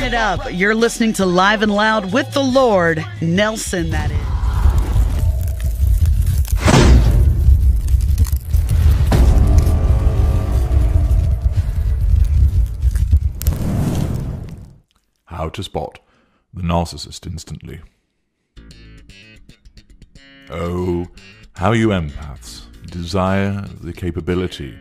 it up. You're listening to Live and Loud with the Lord, Nelson, that is. How to spot the narcissist instantly. Oh, how you empaths desire the capability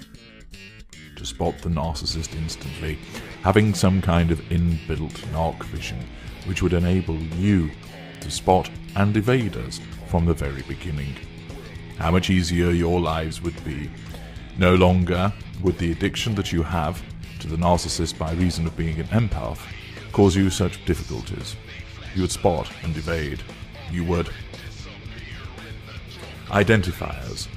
to spot the narcissist instantly, having some kind of inbuilt narc vision which would enable you to spot and evade us from the very beginning. How much easier your lives would be. No longer would the addiction that you have to the narcissist by reason of being an empath cause you such difficulties. You would spot and evade. You would identify us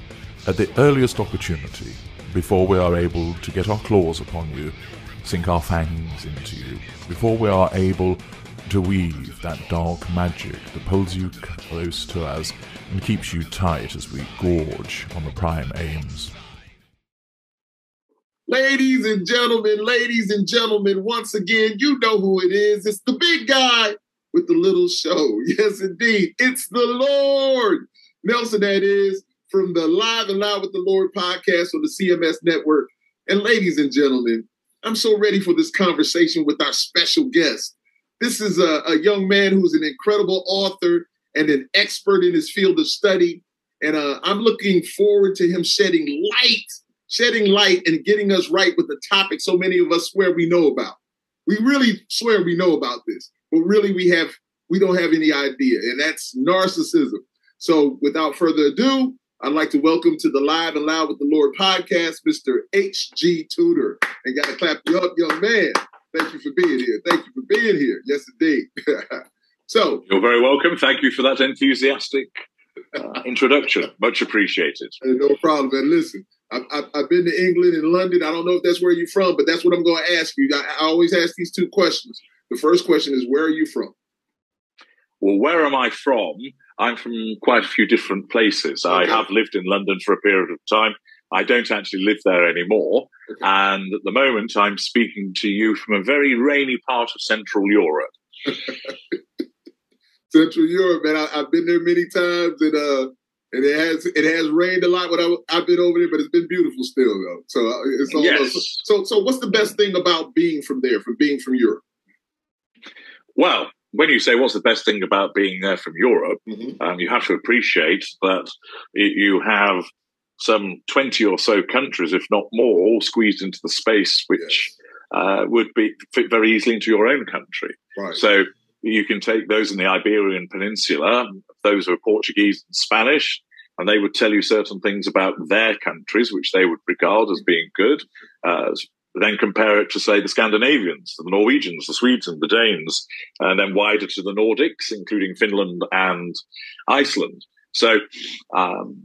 at the earliest opportunity before we are able to get our claws upon you, sink our fangs into you, before we are able to weave that dark magic that pulls you close to us and keeps you tight as we gorge on the prime aims. Ladies and gentlemen, once again, you know who it is. It's the big guy with the little show. Yes, indeed. It's the Lord. Nelson, that is, from the Live and Loud with the Lord podcast on the CMS network. And ladies and gentlemen, I'm so ready for this conversation with our special guest. This is a young man who's an incredible author and an expert in his field of study. And I'm looking forward to him shedding light and getting us right with the topic so many of us swear we know about. We really swear we know about this, but really we don't have any idea, and that's narcissism. So without further ado, I'd like to welcome to the Live and Loud with the Lord podcast, Mr. H.G. Tudor. And got to clap you up, young man. Thank you for being here. Yes, indeed. So you're very welcome. Thank you for that enthusiastic introduction. Much appreciated. No problem, man. Listen, I've been to England and London. I don't know if that's where you're from, but that's what I'm going to ask you. I always ask these two questions. The first question is, where are you from? Well, where am I from? I'm from quite a few different places. Okay. I have lived in London for a period of time. I don't actually live there anymore. Okay. And at the moment, I'm speaking to you from a very rainy part of Central Europe. Central Europe, man. I've been there many times, and it has rained a lot when I've been over there, but it's been beautiful still, though. So it's all yes. So what's the best thing about being from there, from being from Europe? Well, when you say what's the best thing about being there from Europe, you have to appreciate that you have some 20 or so countries, if not more, all squeezed into the space which would fit very easily into your own country. Right. So you can take those in the Iberian Peninsula, those who are Portuguese and Spanish, and they would tell you certain things about their countries, which they would regard as being good. Then compare it to, say, the Scandinavians, the Norwegians, the Swedes and the Danes, and then wider to the Nordics, including Finland and Iceland. So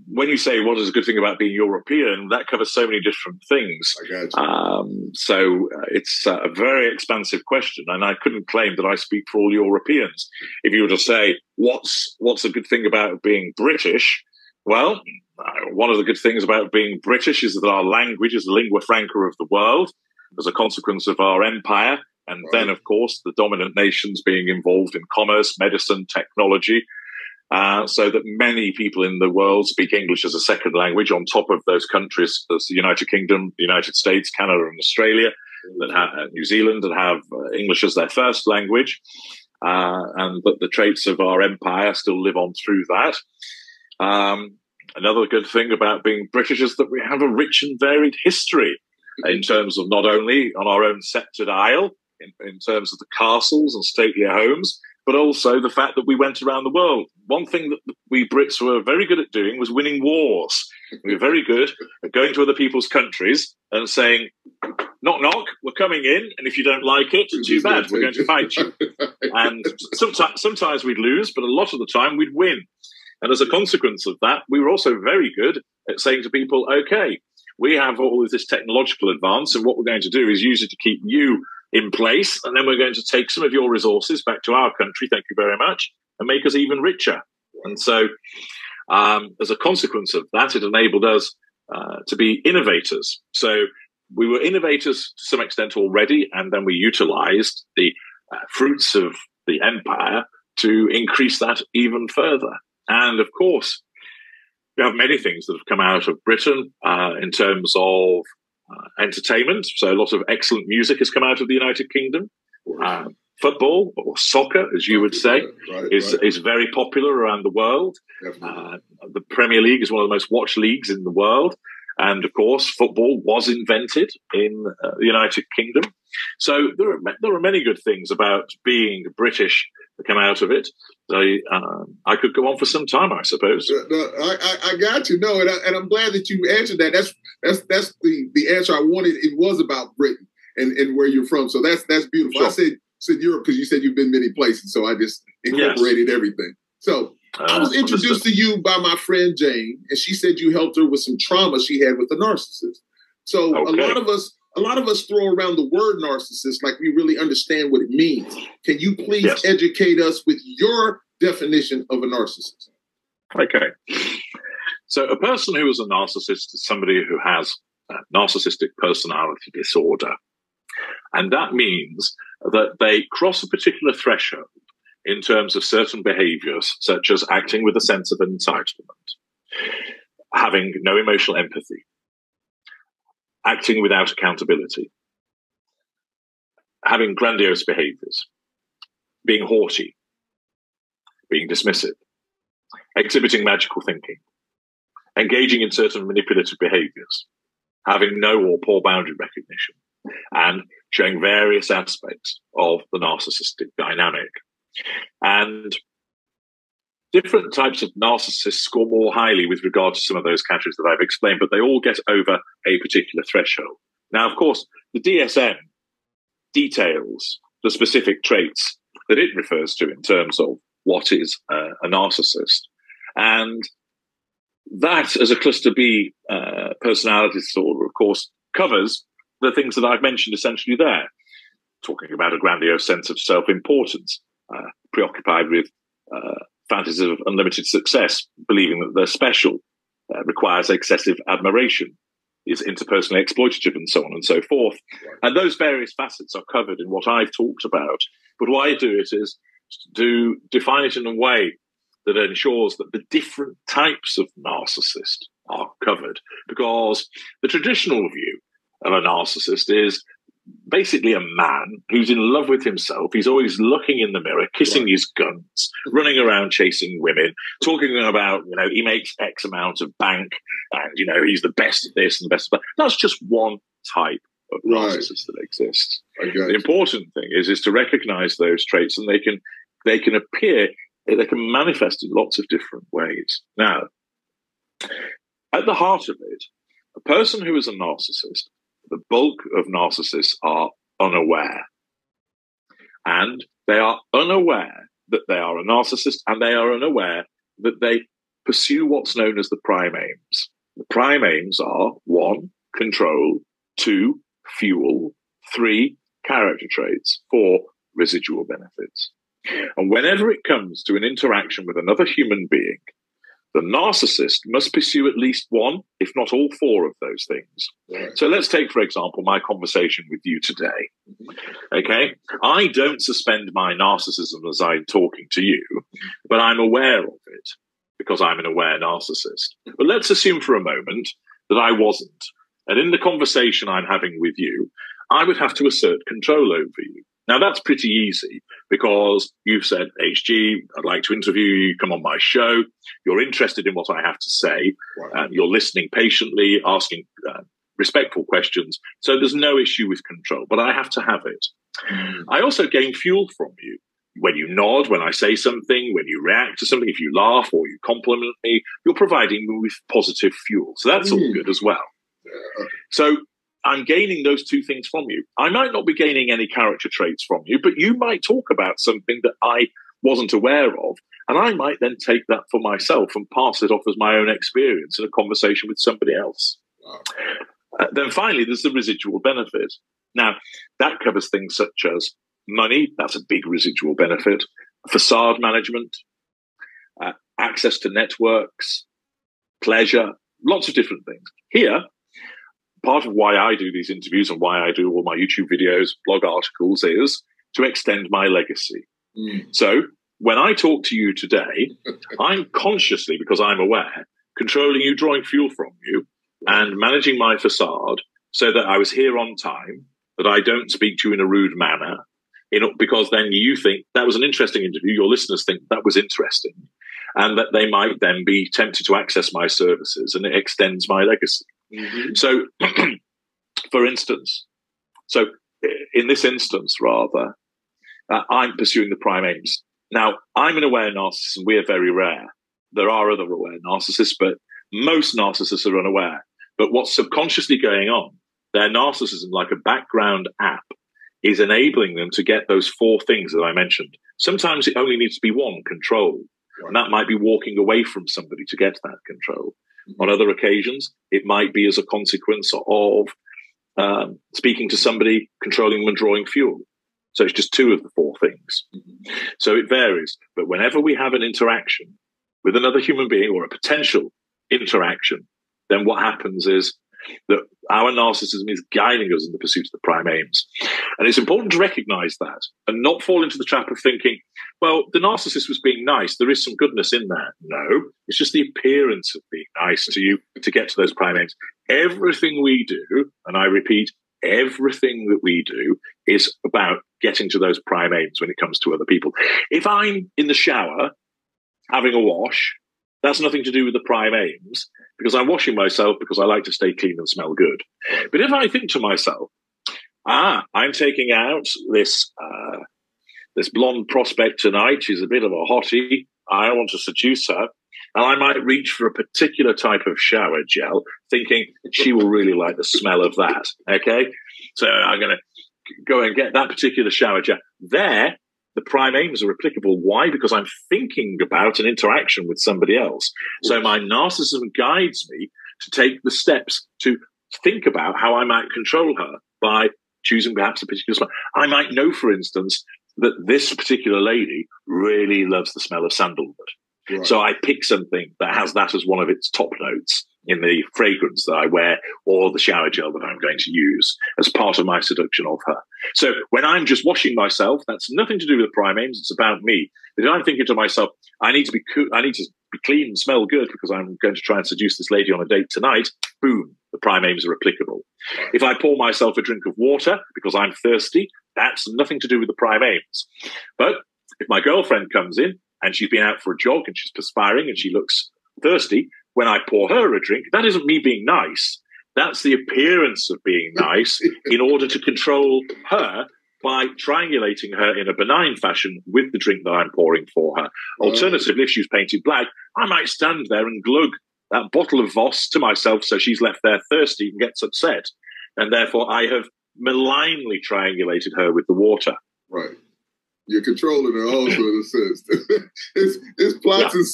when you say what is a good thing about being European, that covers so many different things. I got you. So it's a very expansive question, and I couldn't claim that I speak for all Europeans. If you were to say, what's a good thing about being British? Well, one of the good things about being British is that our language is the lingua franca of the world as a consequence of our empire. And then, of course, the dominant nations being involved in commerce, medicine, technology, so that many people in the world speak English as a second language on top of those countries, as the United Kingdom, the United States, Canada and Australia, New Zealand, that have English as their first language. But the traits of our empire still live on through that. Another good thing about being British is that we have a rich and varied history in terms of not only on our own sceptred isle, in terms of the castles and stately homes, but also the fact that we went around the world. One thing that we Brits were very good at doing was winning wars. We were very good at going to other people's countries and saying, knock, knock, we're coming in, and if you don't like it, too bad, we're going to fight you. And sometimes we'd lose, but a lot of the time we'd win. And as a consequence of that, we were also very good at saying to people, okay, we have all of this technological advance, and what we're going to do is use it to keep you in place, and then we're going to take some of your resources back to our country, thank you very much, and make us even richer. And so as a consequence of that, it enabled us to be innovators. So we were innovators to some extent already, and then we utilized the fruits of the empire to increase that even further. And of course, we have many things that have come out of Britain in terms of entertainment. So a lot of excellent music has come out of the United Kingdom. Football, or soccer, as you would say, is very popular around the world. The Premier League is one of the most watched leagues in the world. And of course, football was invented in the United Kingdom. So there are many good things about being British that come out of it. I could go on for some time, I suppose. I got you. No, and I'm glad that you answered that. That's the answer I wanted. It was about Britain and where you're from. So that's beautiful. Sure. I said Europe because you said you've been many places. So I just incorporated everything. So I was introduced to you by my friend Jane, and she said you helped her with some trauma she had with a narcissist. So a lot of us throw around the word narcissist like we really understand what it means. Can you please educate us with your definition of a narcissist? Okay. So a person who is a narcissist is somebody who has a narcissistic personality disorder. And that means that they cross a particular threshold in terms of certain behaviors, such as acting with a sense of entitlement, having no emotional empathy, acting without accountability, having grandiose behaviors, being haughty, being dismissive, exhibiting magical thinking, engaging in certain manipulative behaviors, having no or poor boundary recognition, and showing various aspects of the narcissistic dynamic. And different types of narcissists score more highly with regard to some of those categories that I've explained, but they all get over a particular threshold. Now, of course, the DSM details the specific traits that it refers to in terms of what is a narcissist. And that, as a cluster B personality disorder, of course, covers the things that I've mentioned essentially there. Talking about a grandiose sense of self-importance, preoccupied with fantasies of unlimited success, believing that they're special, requires excessive admiration, is interpersonally exploitative, and so on and so forth. And those various facets are covered in what I've talked about. But what I do it is to define it in a way that ensures that the different types of narcissist are covered, because the traditional view of a narcissist is basically a man who's in love with himself. He's always looking in the mirror, kissing his guns, running around chasing women, talking about, he makes X amount of bank and, he's the best at this and the best at that. That's just one type of narcissist that exists. The important thing is to recognize those traits, and they can appear, they can manifest in lots of different ways. Now, at the heart of it, a person who is a narcissist, the bulk of narcissists are unaware. And they are unaware that they are a narcissist, and they are unaware that they pursue what's known as the prime aims. The prime aims are 1, control, 2, fuel, 3, character traits, 4, residual benefits. And whenever it comes to an interaction with another human being, the narcissist must pursue at least 1, if not all 4 of those things. So let's take, for example, my conversation with you today. Okay? I don't suspend my narcissism as I'm talking to you, but I'm aware of it because I'm an aware narcissist. But let's assume for a moment that I wasn't. And in the conversation I'm having with you, I would have to assert control over you. Now, that's pretty easy because you've said, HG, I'd like to interview you, come on my show. You're interested in what I have to say. You're listening patiently, asking respectful questions. So there's no issue with control, but I have to have it. I also gain fuel from you. When you nod, when I say something, when you react to something, if you laugh or you compliment me, you're providing me with positive fuel. So that's all good as well. So I'm gaining those 2 things from you. I might not be gaining any character traits from you, but you might talk about something that I wasn't aware of, and I might then take that for myself and pass it off as my own experience in a conversation with somebody else. Then finally, there's the residual benefit. Now, that covers things such as money. That's a big residual benefit. Facade management, access to networks, pleasure, lots of different things. Here, part of why I do these interviews and why I do all my YouTube videos, blog articles is to extend my legacy. So when I talk to you today, I'm consciously, because I'm aware, controlling you, drawing fuel from you, and managing my facade so that I was here on time, that I don't speak to you in a rude manner, because then you think that was an interesting interview, your listeners think that was interesting, and that they might then be tempted to access my services, and it extends my legacy. So, for instance, in this instance, rather, I'm pursuing the prime aims. Now, I'm an aware narcissist, and we're very rare. There are other aware narcissists, but most narcissists are unaware. But what's subconsciously going on, their narcissism, like a background app, is enabling them to get those four things that I mentioned. Sometimes it only needs to be one, control. And that might be walking away from somebody to get that control. On other occasions, it might be as a consequence of speaking to somebody, controlling them and drawing fuel. So it's just two of the four things. So it varies. But whenever we have an interaction with another human being or a potential interaction, then what happens is that our narcissism is guiding us in the pursuit of the prime aims. And it's important to recognize that and not fall into the trap of thinking, well, the narcissist was being nice. There is some goodness in there. No, it's just the appearance of being nice to you to get to those prime aims. Everything we do, and I repeat, everything that we do is about getting to those prime aims when it comes to other people. If I'm in the shower having a wash, that's nothing to do with the prime aims, because I'm washing myself because I like to stay clean and smell good. But if I think to myself, I'm taking out this blonde prospect tonight. She's a bit of a hottie. I want to seduce her. And I might reach for a particular type of shower gel, thinking she will really like the smell of that. Okay? So I'm going to go and get that particular shower gel. There, the prime aims are applicable. Why? Because I'm thinking about an interaction with somebody else. So my narcissism guides me to take the steps to think about how I might control her by choosing perhaps a particular smell. I might know, for instance, that this particular lady really loves the smell of sandalwood. Right. So I pick something that has that as one of its top notes in the fragrance that I wear or the shower gel that I'm going to use as part of my seduction of her. So when I'm just washing myself, that's nothing to do with prime aims. It's about me. But if I'm thinking to myself, I need to be clean and smell good because I'm going to try and seduce this lady on a date tonight, boom, the prime aims are applicable. If I pour myself a drink of water because I'm thirsty, that's nothing to do with the prime aims. But if my girlfriend comes in and she's been out for a jog and she's perspiring and she looks thirsty, when I pour her a drink, that isn't me being nice. That's the appearance of being nice in order to control her by triangulating her in a benign fashion with the drink that I'm pouring for her. Alternatively, if she's painted black, I might stand there and glug that bottle of Voss to myself so she's left there thirsty and gets upset. And therefore, I have malignly triangulated her with the water. Right. You're controlling it also in a sense. It's plots and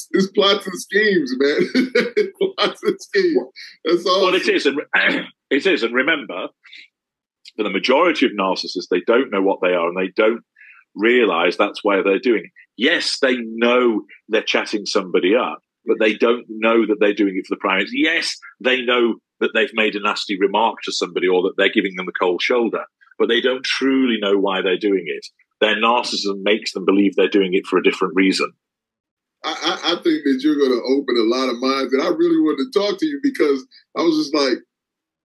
schemes, man. It's plots and schemes. That's all. Well, it is, and remember, for the majority of narcissists, they don't know what they are, and they don't realize that's why they're doing it. Yes, they know they're chatting somebody up, but they don't know that they're doing it for the prime aims. Yes, they know that they've made a nasty remark to somebody or that they're giving them the cold shoulder, but they don't truly know why they're doing it. Their narcissism makes them believe they're doing it for a different reason. I think that you're going to open a lot of minds, and I really wanted to talk to you because I was just like,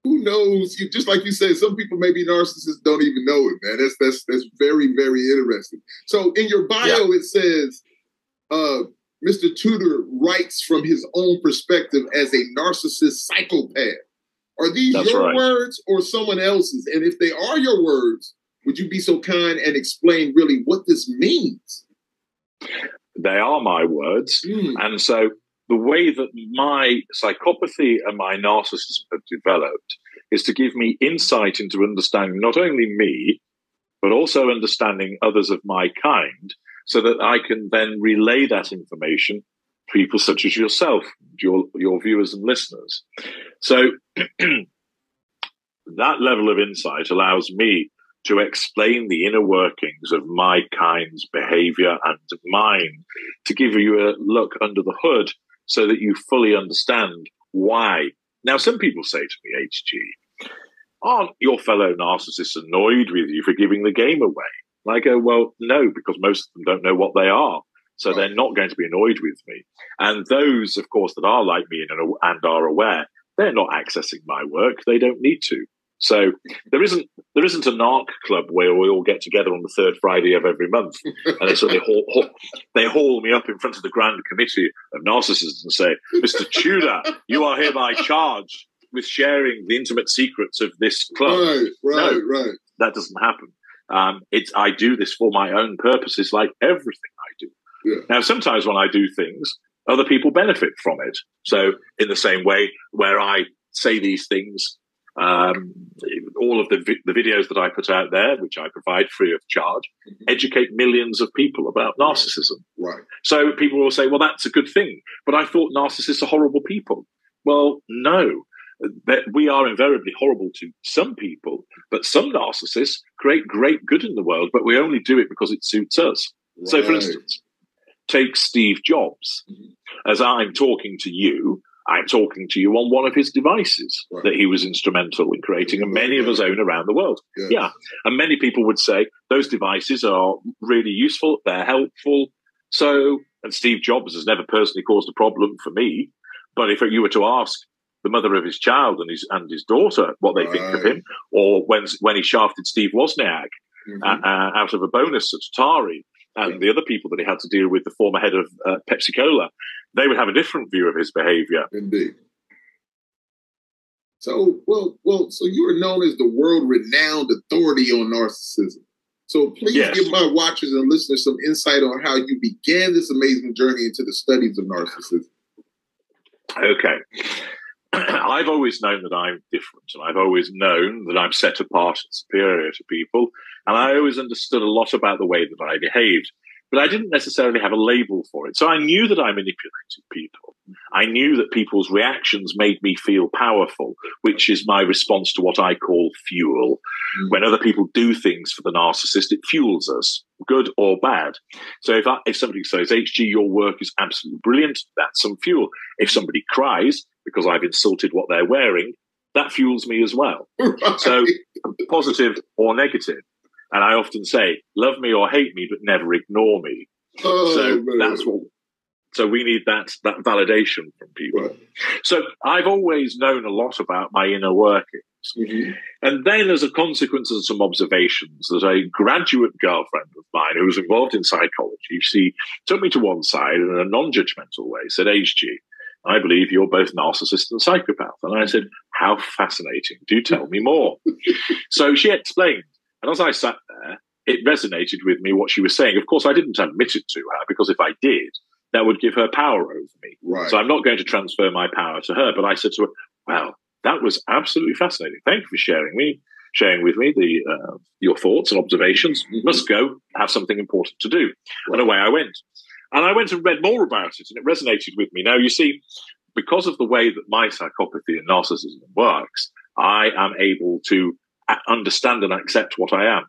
who knows? Just like you said, some people maybe narcissists don't even know it, man. That's very, very interesting. So in your bio, It says, Mr. Tudor writes from his own perspective as a narcissist psychopath. Are these your words or someone else's? And if they are your words, would you be so kind and explain really what this means? They are my words. And so the way that my psychopathy and my narcissism have developed is to give me insight into understanding not only me, but also understanding others of my kind so that I can then relay that information to people such as yourself, your viewers and listeners. So that level of insight allows me to explain the inner workings of my kind's behavior and mind, to give you a look under the hood so that you fully understand why. Now, some people say to me, HG, aren't your fellow narcissists annoyed with you for giving the game away? And I go, well, no, because most of them don't know what they are. So they're not going to be annoyed with me. And those, of course, that are like me and are aware, they're not accessing my work. They don't need to. So there isn't a narc club where we all get together on the third Friday of every month, and they haul me up in front of the Grand Committee of Narcissists and say, "Mr. Tudor, you are hereby charged with sharing the intimate secrets of this club." Right. That doesn't happen. I do this for my own purposes, like everything I do. Yeah. Now, sometimes when I do things, other people benefit from it. So in the same way, where I say these things, all of the videos that I put out there, which I provide free of charge, educate millions of people about narcissism. Right. So people will say, well, that's a good thing. But I thought narcissists are horrible people. Well, no. We are invariably horrible to some people, but some narcissists create great good in the world, but we only do it because it suits us. Right. So, for instance, take Steve Jobs. As I'm talking to you on one of his devices that he was instrumental in creating, and many of us own around the world. Yes. Yeah. And many people would say those devices are really useful, they're helpful. So, and Steve Jobs has never personally caused a problem for me, but if you were to ask the mother of his child and his daughter what they think of him, or when he shafted Steve Wozniak out of a bonus at Atari, and the other people that he had to deal with, the former head of Pepsi-Cola, they would have a different view of his behavior. Indeed. So, so you are known as the world-renowned authority on narcissism. So please give my watchers and listeners some insight on how you began this amazing journey into the studies of narcissism. Okay. I've always known that I'm different, and I've always known that I'm set apart and superior to people, and I always understood a lot about the way that I behaved, but I didn't necessarily have a label for it. So I knew that I manipulated people. I knew that people's reactions made me feel powerful, which is my response to what I call fuel. When other people do things for the narcissist, it fuels us, good or bad. So if somebody says, HG, your work is absolutely brilliant, that's some fuel. If somebody cries because I've insulted what they're wearing, that fuels me as well. Right. So positive or negative. And I often say, love me or hate me, but never ignore me. So we need that validation from people. Right. So I've always known a lot about my inner workings. And then as a consequence of some observations, there's a graduate girlfriend of mine who was involved in psychology. She took me to one side in a non-judgmental way, said, HG, I believe you're both narcissist and psychopath. And I said, how fascinating. Do tell me more. So she explained. And as I sat there, it resonated with me what she was saying. Of course, I didn't admit it to her, because if I did, that would give her power over me. Right. So I'm not going to transfer my power to her. But I said to her, well, that was absolutely fascinating. Thank you for sharing with me your thoughts and observations. Must go, have something important to do. Right. And away I went. And I went and read more about it, and it resonated with me. Now, you see, because of the way that my psychopathy and narcissism works, I am able to understand and accept what I am.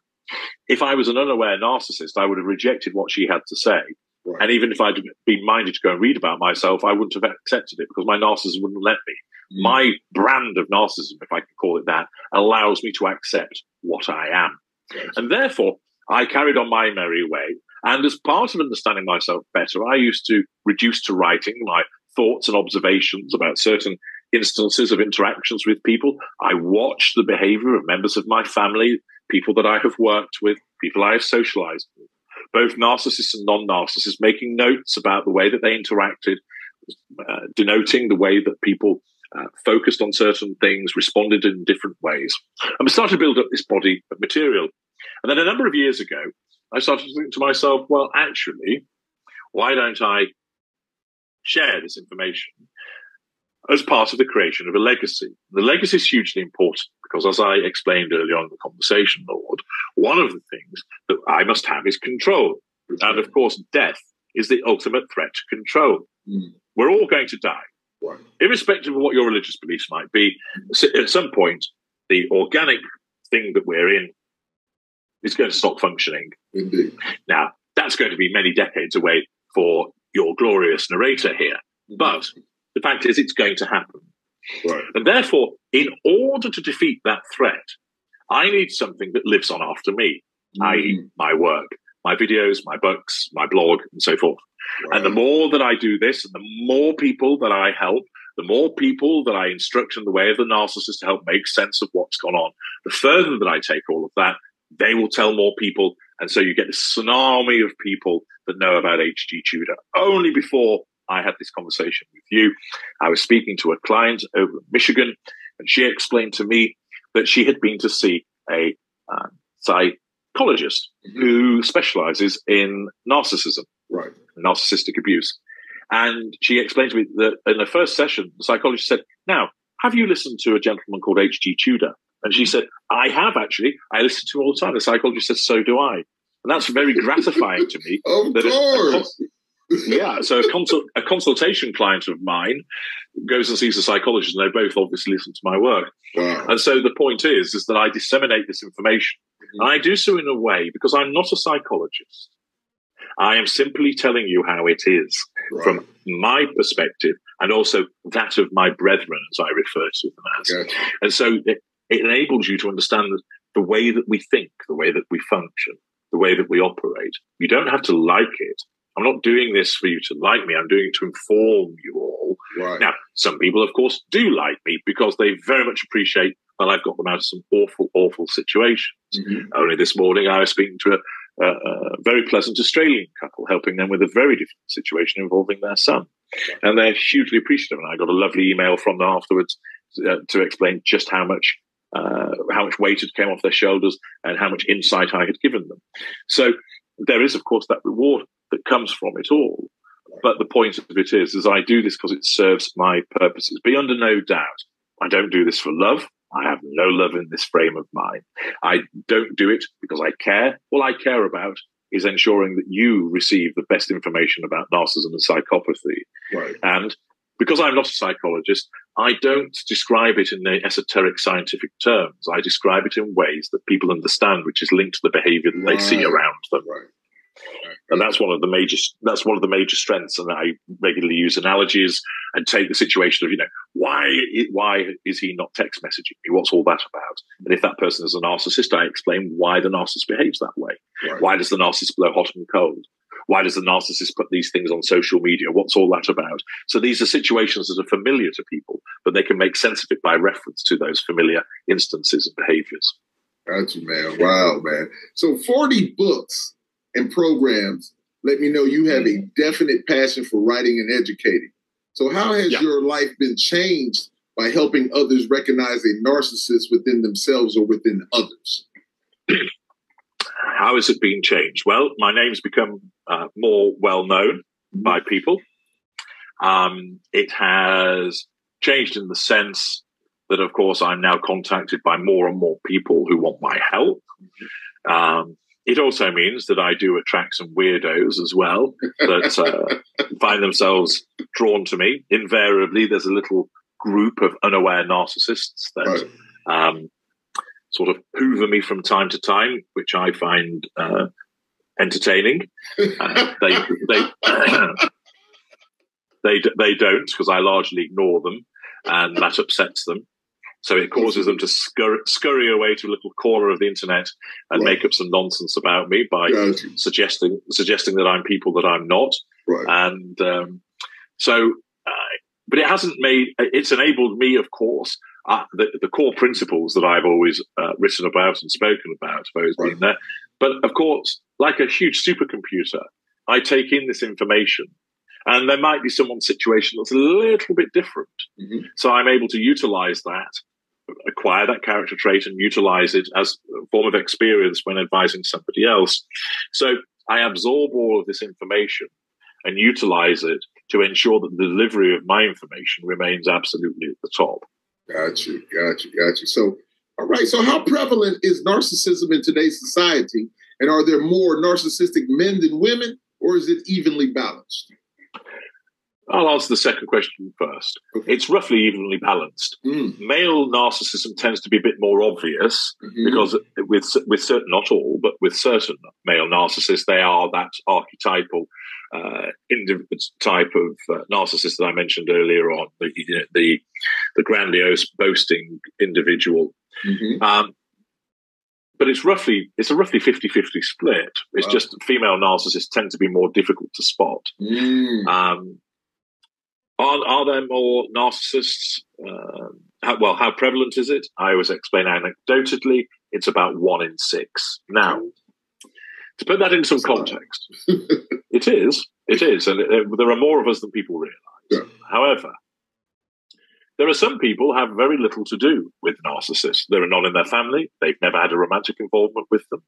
If I was an unaware narcissist, I would have rejected what she had to say. Right. And even if I'd been minded to go and read about myself, I wouldn't have accepted it, because my narcissism wouldn't let me. My brand of narcissism, if I can call it that, allows me to accept what I am. Right. And therefore, I carried on my merry way. And as part of understanding myself better, I used to reduce to writing my thoughts and observations about certain instances of interactions with people. I watched the behavior of members of my family, people that I have worked with, people I have socialized with, both narcissists and non-narcissists, making notes about the way that they interacted, denoting the way that people focused on certain things, responded in different ways. And I started to build up this body of material. And then a number of years ago, I started to think to myself, well, actually, why don't I share this information as part of the creation of a legacy? The legacy is hugely important because, as I explained earlier on in the conversation, Lord, one of the things that I must have is control. And of course, death is the ultimate threat to control. We're all going to die. Right. Irrespective of what your religious beliefs might be, at some point, the organic thing that we're in is going to stop functioning. Indeed. Now, that's going to be many decades away for your glorious narrator here. But the fact is, it's going to happen. Right. And therefore, in order to defeat that threat, I need something that lives on after me. i.e. my work, my videos, my books, my blog, and so forth. Right. And the more that I do this, and the more people that I help, the more people that I instruct in the way of the narcissist to help make sense of what's gone on, the further that I take all of that, they will tell more people. And so you get this tsunami of people that know about H.G. Tudor. Only before I had this conversation with you, I was speaking to a client over in Michigan, and she explained to me that she had been to see a psychologist who specializes in narcissism, Right. narcissistic abuse. And she explained to me that in the first session, the psychologist said, "Now, have you listened to a gentleman called H.G. Tudor?" And she said, "I have, actually. I listen to him all the time." The psychologist said, "So do I." And that's very gratifying to me. Of course. Yeah, so a consultation client of mine goes and sees a psychologist, and they both obviously listen to my work. Wow. And so the point is that I disseminate this information. And I do so in a way because I'm not a psychologist. I am simply telling you how it is from my perspective, and also that of my brethren, as I refer to them as. Gotcha. And so it enables you to understand the way that we think, the way that we function, the way that we operate. You don't have to like it. I'm not doing this for you to like me. I'm doing it to inform you all. Right. Now, some people, of course, do like me because they very much appreciate that I've got them out of some awful, awful situations. Only this morning, I was speaking to a very pleasant Australian couple, helping them with a very difficult situation involving their son. And they're hugely appreciative. And I got a lovely email from them afterwards to explain just how much weight had came off their shoulders and how much insight I had given them. So there is, of course, that reward that comes from it all. But the point of it is I do this because it serves my purposes. Be under no doubt, I don't do this for love. I have no love in this frame of mind. I don't do it because I care. All I care about is ensuring that you receive the best information about narcissism and psychopathy. Right. And because I'm not a psychologist, I don't describe it in the esoteric scientific terms. I describe it in ways that people understand, which is linked to the behavior that they see around them. Right. And that's one of the major strengths. And I regularly use analogies and take the situation of, why is he not text messaging me? What's all that about? And if that person is a narcissist, I explain why the narcissist behaves that way. Right. Why does the narcissist blow hot and cold? Why does the narcissist put these things on social media? What's all that about? So these are situations that are familiar to people, but they can make sense of it by reference to those familiar instances and behaviors. Got you, man. Wow, man. So 40 books and programs let me know you have a definite passion for writing and educating. So how has your life been changed by helping others recognize a narcissist within themselves or within others? How has it been changed? Well, my name's become more well-known by people. It has changed in the sense that, of course, I'm now contacted by more and more people who want my help. It also means that I do attract some weirdos as well that find themselves drawn to me. Invariably, there's a little group of unaware narcissists that sort of hoover me from time to time, which I find entertaining. They don't, because I largely ignore them, and that upsets them. So it causes them to scurry away to a little corner of the internet and make up some nonsense about me by suggesting that I'm people that I'm not. Right. And but it's enabled me, of course, the core principles that I've always written about and spoken about have always been there. But of course, like a huge supercomputer, I take in this information, and there might be someone's situation that's a little bit different. So I'm able to utilize that, acquire that character trait, and utilize it as a form of experience when advising somebody else. So I absorb all of this information and utilize it to ensure that the delivery of my information remains absolutely at the top. Got you. So, all right. So how prevalent is narcissism in today's society? And are there more narcissistic men than women, or is it evenly balanced? I'll answer the second question first. Okay. It's roughly evenly balanced. Male narcissism tends to be a bit more obvious because with certain, not all, but with certain male narcissists, they are that archetypal type of narcissist that I mentioned earlier on, the grandiose, boasting individual. but it's a roughly 50-50 split. It's just female narcissists tend to be more difficult to spot. Are there more narcissists? How prevalent is it? I always explain anecdotally, it's about 1 in 6. Now, to put that in some context, it is, and there are more of us than people realize. Yeah. However, there are some people who have very little to do with narcissists. They're not in their family. They've never had a romantic involvement with them.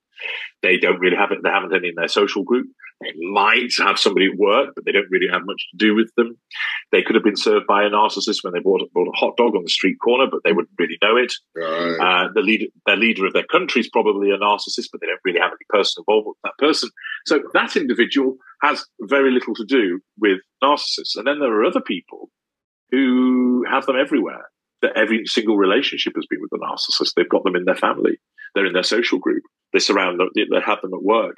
They don't really have it. They haven't any in their social group. They might have somebody at work, but they don't really have much to do with them. They could have been served by a narcissist when they bought a hot dog on the street corner, but they wouldn't really know it. Right. Their leader of their country is probably a narcissist, but they don't really have any personal involvement with that person. So that individual has very little to do with narcissists. And then there are other people who have them everywhere. That every single relationship has been with a narcissist. They've got them in their family. They're in their social group. They surround them. They have them at work.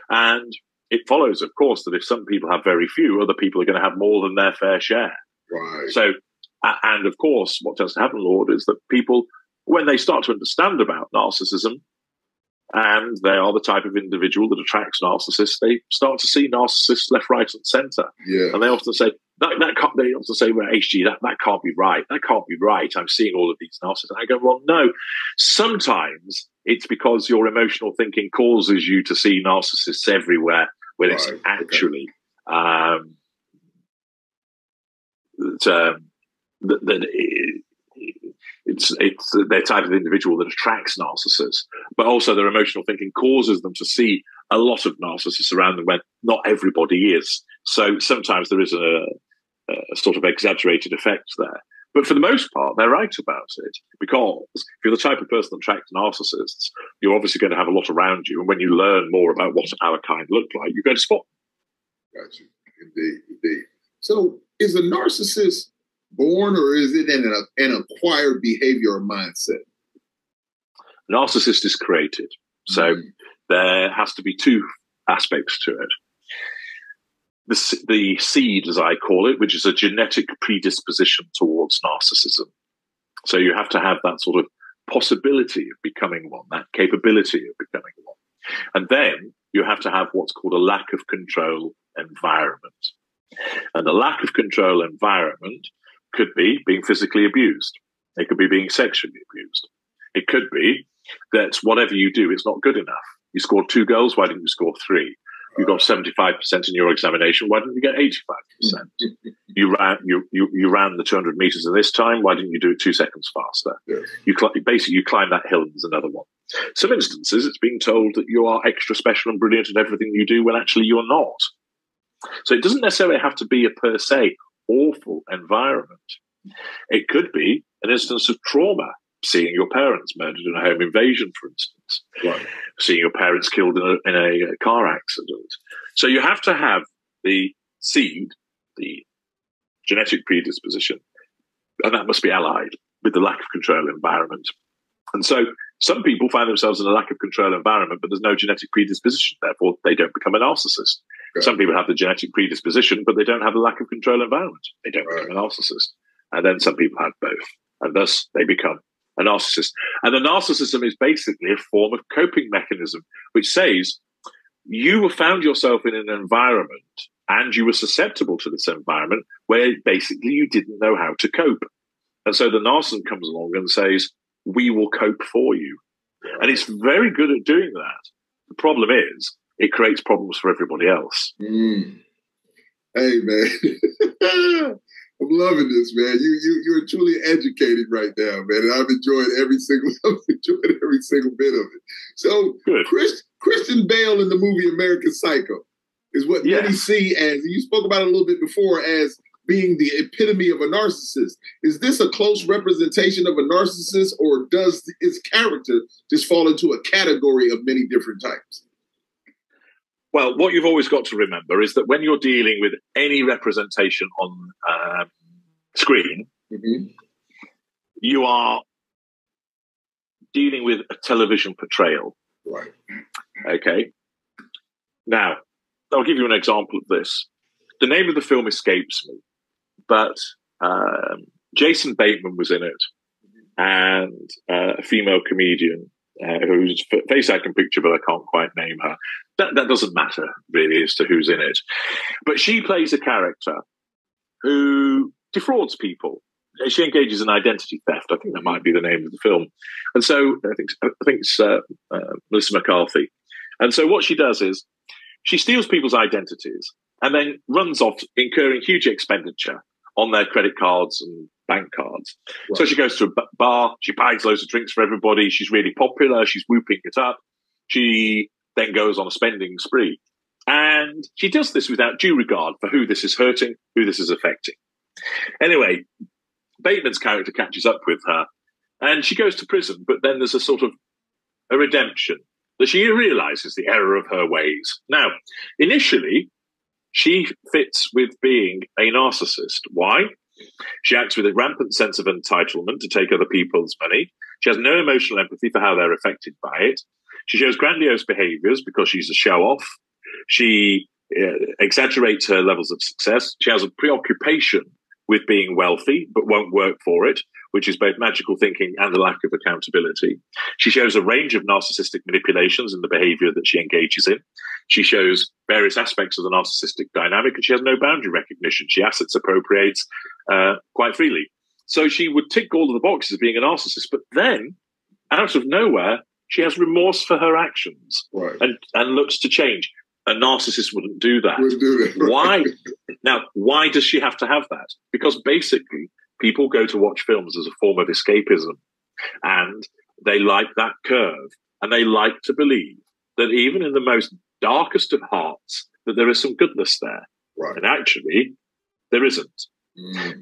And it follows, of course, that if some people have very few, other people are going to have more than their fair share. Right. So, and of course, what tends to happen, Lord, is that people, when they start to understand about narcissism, and they are the type of individual that attracts narcissists, they start to see narcissists left, right, and centre. Yeah. And they often say, that can't, they often say, well, HG, that can't be right. That can't be right. I'm seeing all of these narcissists. And I go, well, no. Sometimes it's because your emotional thinking causes you to see narcissists everywhere when it's actually it's their type of individual that attracts narcissists, but also their emotional thinking causes them to see a lot of narcissists around them when not everybody is. So sometimes there is a sort of exaggerated effect there. But for the most part, they're right about it, because if you're the type of person that attracts narcissists, you're obviously going to have a lot around you. And when you learn more about what our kind look like, you're going to spot them. Gotcha. Indeed. So is a narcissist born, or is it an acquired behavior or mindset? Narcissist is created. So there has to be two aspects to it. The seed, as I call it, which is a genetic predisposition towards narcissism. So you have to have that sort of possibility of becoming one, that capability of becoming one. And then you have to have what's called a lack of control environment. And the lack of control environment could be being physically abused. It could be being sexually abused. It could be that whatever you do, it's not good enough. You scored 2 goals, why didn't you score 3? You got 75% in your examination, why didn't you get 85%? You ran the 200 meters in this time, why didn't you do it 2 seconds faster? Yes. You climb that hill and there's another one. Some instances, it's being told that you are extra special and brilliant at everything you do when actually you're not. So it doesn't necessarily have to be a per se awful environment. It could be an instance of trauma, seeing your parents murdered in a home invasion, for instance, Right. seeing your parents killed in a car accident. So you have to have the seed, the genetic predisposition, and that must be allied with the lack of control environment. And so some people find themselves in a lack of control environment, but there's no genetic predisposition. Therefore, they don't become a narcissist. Okay. Some people have the genetic predisposition, but they don't have the lack of control environment. They don't become a narcissist. And then some people have both. And thus they become a narcissist. And the narcissism is basically a form of coping mechanism, which says you have found yourself in an environment and you were susceptible to this environment where basically you didn't know how to cope. And so the narcissist comes along and says, we will cope for you. And it's very good at doing that. The problem is it creates problems for everybody else. Hey, man. I'm loving this, man. You're truly educated right now, man. And I've enjoyed every single bit of it. So good. Christian Bale in the movie American Psycho is what many see as, you spoke about it a little bit before, as being the epitome of a narcissist. Is this a close representation of a narcissist, or does its character just fall into a category of many different types? Well, what you've always got to remember is that when you're dealing with any representation on screen, you are dealing with a television portrayal. Right. Okay. Now, I'll give you an example of this. The name of the film escapes me, but Jason Bateman was in it, and a female comedian whose face I can picture, but I can't quite name her. That doesn't matter, really, as to who's in it. But she plays a character who defrauds people. She engages in identity theft. I think that might be the name of the film. And so I think it's Melissa McCarthy. And so what she does is she steals people's identities and then runs off incurring huge expenditure on their credit cards and bank cards. Right. So she goes to a bar, she buys loads of drinks for everybody, she's really popular, she's whooping it up. She then goes on a spending spree. And she does this without due regard for who this is hurting, who this is affecting. Anyway, Bateman's character catches up with her and she goes to prison, but then there's a sort of a redemption that she realizes the error of her ways. Now, initially, she fits with being a narcissist. Why? She acts with a rampant sense of entitlement to take other people's money. She has no emotional empathy for how they're affected by it. She shows grandiose behaviors because she's a show-off. She exaggerates her levels of success. She has a preoccupation with being wealthy, but won't work for it, which is both magical thinking and a lack of accountability. She shows a range of narcissistic manipulations in the behavior that she engages in. She shows various aspects of the narcissistic dynamic, and she has no boundary recognition. She assets appropriates quite freely. So she would tick all of the boxes of being a narcissist, but then, out of nowhere, she has remorse for her actions, right, and looks to change. A narcissist wouldn't do that. Right. Why? Now, why does she have to have that? Because basically, people go to watch films as a form of escapism, and they like that curve, and they like to believe that even in the most darkest of hearts, that there is some goodness there. Right. And actually, there isn't.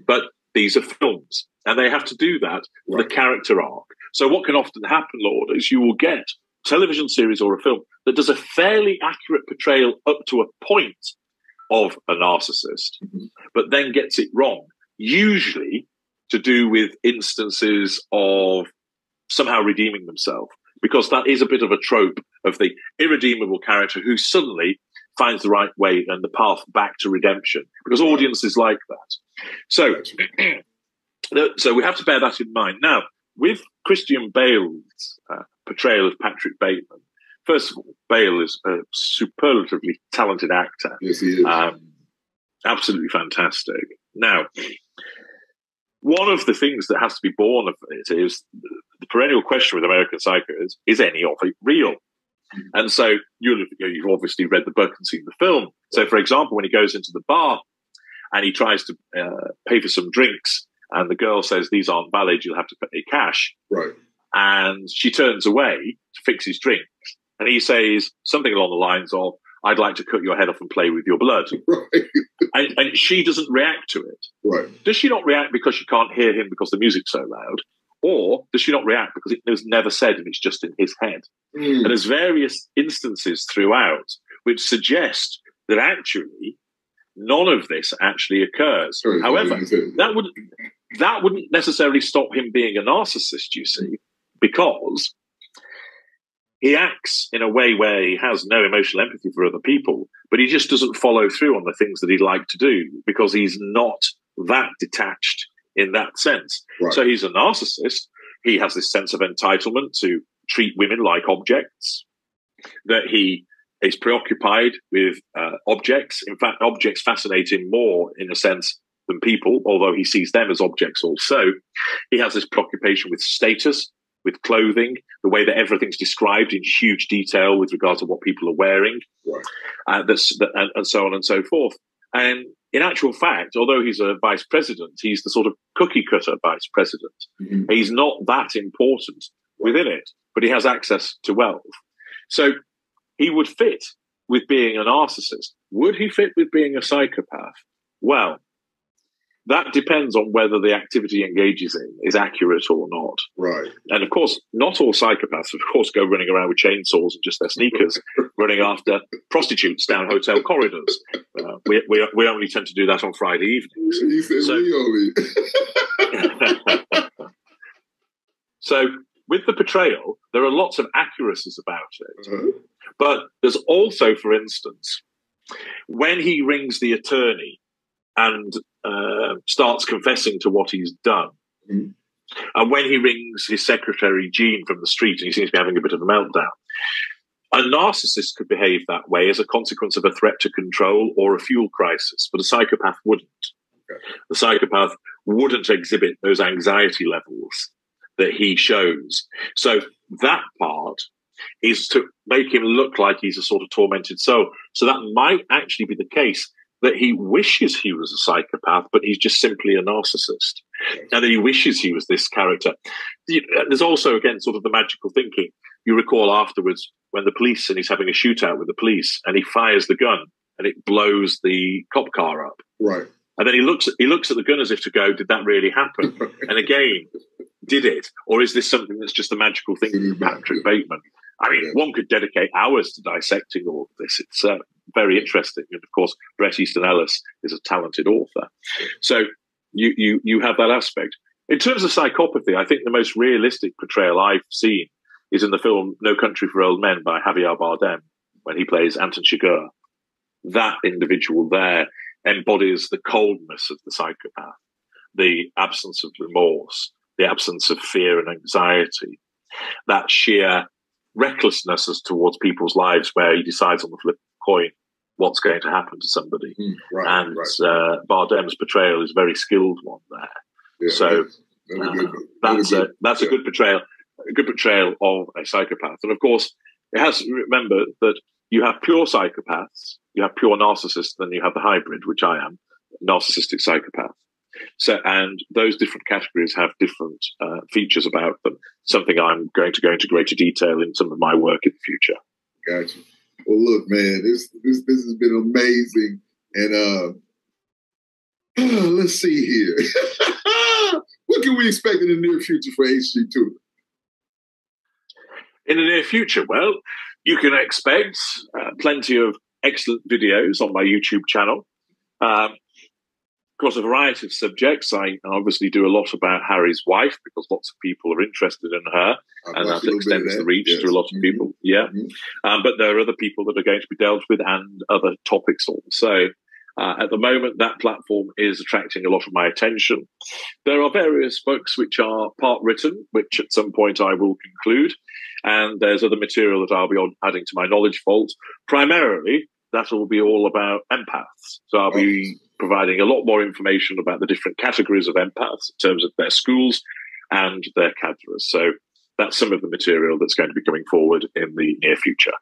But these are films, and they have to do that with a character arc. So what can often happen, Lord, is you will get a television series or a film that does a fairly accurate portrayal up to a point of a narcissist, but then gets it wrong, usually to do with instances of somehow redeeming themselves, because that is a bit of a trope of the irredeemable character who suddenly finds the right way and the path back to redemption, because audiences like that. So, so we have to bear that in mind. Now, with Christian Bale's portrayal of Patrick Bateman, first of all, Bale is a superlatively talented actor. Yes, he is. Absolutely fantastic. Now, one of the things that has to be born of it is the perennial question with American Psycho is any of it real? And so you've obviously read the book and seen the film. So, for example, when he goes into the bar and he tries to pay for some drinks, and the girl says, "These aren't valid, you'll have to pay cash." Right. And she turns away to fix his drinks. And he says something along the lines of, "I'd like to cut your head off and play with your blood." Right. And she doesn't react to it. Right. Does she not react because she can't hear him because the music's so loud? Or does she not react because it was never said and it's just in his head? And there's various instances throughout which suggest that actually none of this actually occurs. Sorry, however, that wouldn't necessarily stop him being a narcissist, you see, because he acts in a way where he has no emotional empathy for other people, but he just doesn't follow through on the things that he'd like to do because he's not that detached in that sense. Right. So he's a narcissist. He has this sense of entitlement to treat women like objects, that he is preoccupied with objects. In fact, objects fascinate him more, in a sense, than people, although he sees them as objects also. He has this preoccupation with status, with clothing, the way that everything's described in huge detail with regard to what people are wearing, right, and so on and so forth. And in actual fact, although he's a vice president, he's the sort of cookie cutter vice president. Mm-hmm. He's not that important within it, but he has access to wealth. So he would fit with being a narcissist. Would he fit with being a psychopath? Well, that depends on whether the activity he engages in is accurate or not. Right. And of course, not all psychopaths, of course, go running around with chainsaws and just their sneakers, running after prostitutes down hotel corridors. We only tend to do that on Friday evenings. You said we only. So with the portrayal, there are lots of accuracies about it. Mm-hmm. But there's also, for instance, when he rings the attorney and starts confessing to what he's done, And when he rings his secretary, Jean, from the street, and he seems to be having a bit of a meltdown, a narcissist could behave that way as a consequence of a threat to control or a fuel crisis, but a psychopath wouldn't. Okay. The psychopath wouldn't exhibit those anxiety levels that he shows. So that part is to make him look like he's a sort of tormented soul. So that might actually be the case, that he wishes he was a psychopath, but he's just simply a narcissist. And that he wishes he was this character. There's also, again, sort of the magical thinking. You recall afterwards when the police, and he's having a shootout with the police, and he fires the gun, and it blows the cop car up. Right. And then he looks at the gun as if to go, did that really happen? And again, did it? Or is this something that's just a magical thinking of Patrick Bateman? I mean, one could dedicate hours to dissecting all of this. It's very interesting. And of course, Bret Easton Ellis is a talented author. So you have that aspect. In terms of psychopathy, I think the most realistic portrayal I've seen is in the film No Country for Old Men by Javier Bardem, when he plays Anton Chigurh. That individual there embodies the coldness of the psychopath, the absence of remorse, the absence of fear and anxiety, that sheer recklessness as towards people's lives, where he decides on the flip of a coin what's going to happen to somebody. Bardem's portrayal is a very skilled one there. Yeah, so that's a good portrayal. A good portrayal of a psychopath. And of course, it has to remember that you have pure psychopaths, you have pure narcissists, then you have the hybrid, which I am, narcissistic psychopath. So, and those different categories have different features about them. Something I'm going to go into greater detail in some of my work in the future. Gotcha. Well, look, man, this has been amazing, and let's see here. What can we expect in the near future for HG Tudor? In the near future, well, you can expect plenty of excellent videos on my YouTube channel. Across a variety of subjects. I obviously do a lot about Harry's wife, because lots of people are interested in her, and that extends the reach to a lot of people. Yeah. But there are other people that are going to be dealt with, and other topics also. At the moment, that platform is attracting a lot of my attention. There are various books which are part written, which at some point I will conclude. And there's other material that I'll be adding to my knowledge vault. Primarily, that will be all about empaths. So I'll be providing a lot more information about the different categories of empaths in terms of their schools and their cadres. So that's some of the material that's going to be coming forward in the near future.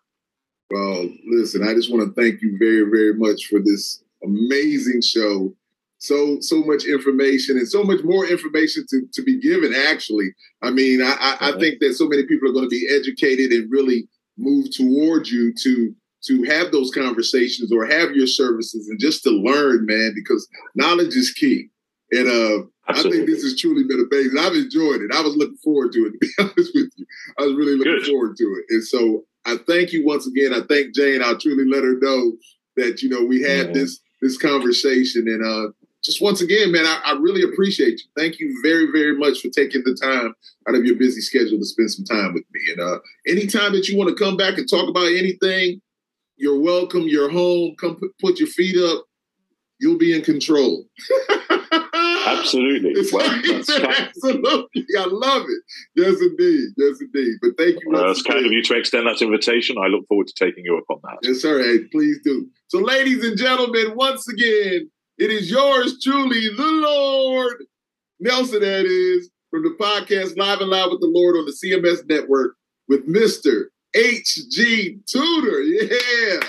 Well, listen, I just want to thank you very, very much for this amazing show. So much information, and so much more information to be given, actually. I mean, I think that so many people are going to be educated and really move towards you to have those conversations or have your services, and just to learn, man, because knowledge is key. And I think this has truly been amazing. I've enjoyed it. I was looking forward to it, to be honest with you. I was really looking forward to it. And so I thank you once again. I thank Jane. I'll truly let her know that, we had this conversation. And just once again, man, I really appreciate you. Thank you very, very much for taking the time out of your busy schedule to spend some time with me. And anytime that you want to come back and talk about anything, you're welcome. You're home. Come put your feet up. You'll be in control. Absolutely. Absolutely. I love it. Yes, indeed. Yes, indeed. But thank you. It's kind of you to extend that invitation. I look forward to taking you up on that. Yes, sir. Hey, please do. So, ladies and gentlemen, once again, it is yours truly, the Lord Nelson, that is, from the podcast Live and Loud with the Lord on the CMS Network with Mr. HG Tudor. Yeah.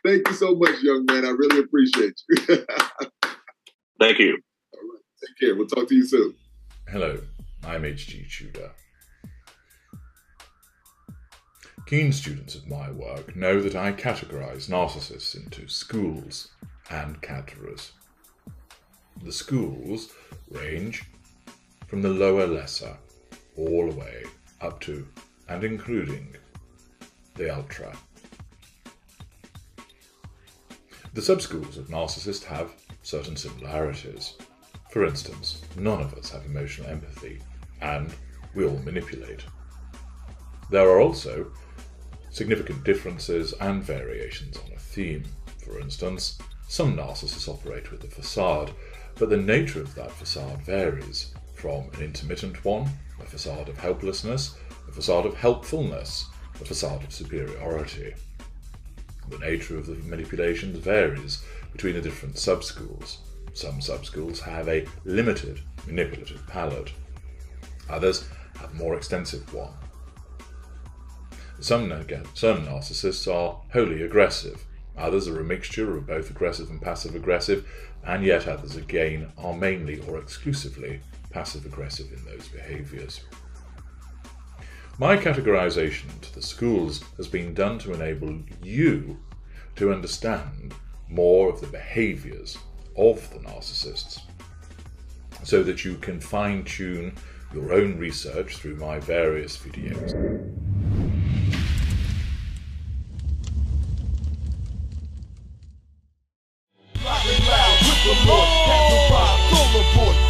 Thank you so much, young man. I really appreciate you. Thank you. All right. Take care. We'll talk to you soon. Hello, I'm HG Tudor. Keen students of my work know that I categorize narcissists into schools and cadres. The schools range from the lower lesser all the way up to and including the ultra. The subschools of narcissists have certain similarities. For instance, none of us have emotional empathy, and we all manipulate. There are also significant differences and variations on a theme. For instance, some narcissists operate with a facade, but the nature of that facade varies from an intermittent one, a facade of helplessness, a facade of helpfulness, a facade of superiority. The nature of the manipulations varies between the different subschools. Some subschools have a limited manipulative palette. Others have a more extensive one. Some narcissists are wholly aggressive. Others are a mixture of both aggressive and passive-aggressive, and yet others again are mainly or exclusively passive-aggressive in those behaviours. My categorization to the schools has been done to enable you to understand more of the behaviours of the narcissists, so that you can fine-tune your own research through my various videos.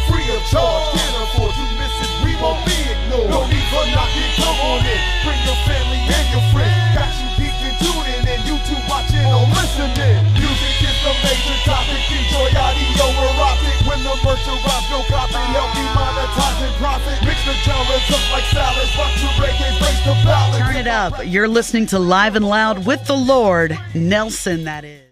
Free of charge, can't afford to miss it, we won't be ignored. No need for knocking, come on in. Bring your family and your friends. Got you geeked and tuning in, you two watching or listening. Music is the major topic, enjoy audio erotic. When the merch arrives, no copy, help me monetize and profit. Mix the genres up like salads, watch your reggae, brace the ballad. Turn it up. You're listening to Live and Loud with the Lord, Nelson, that is.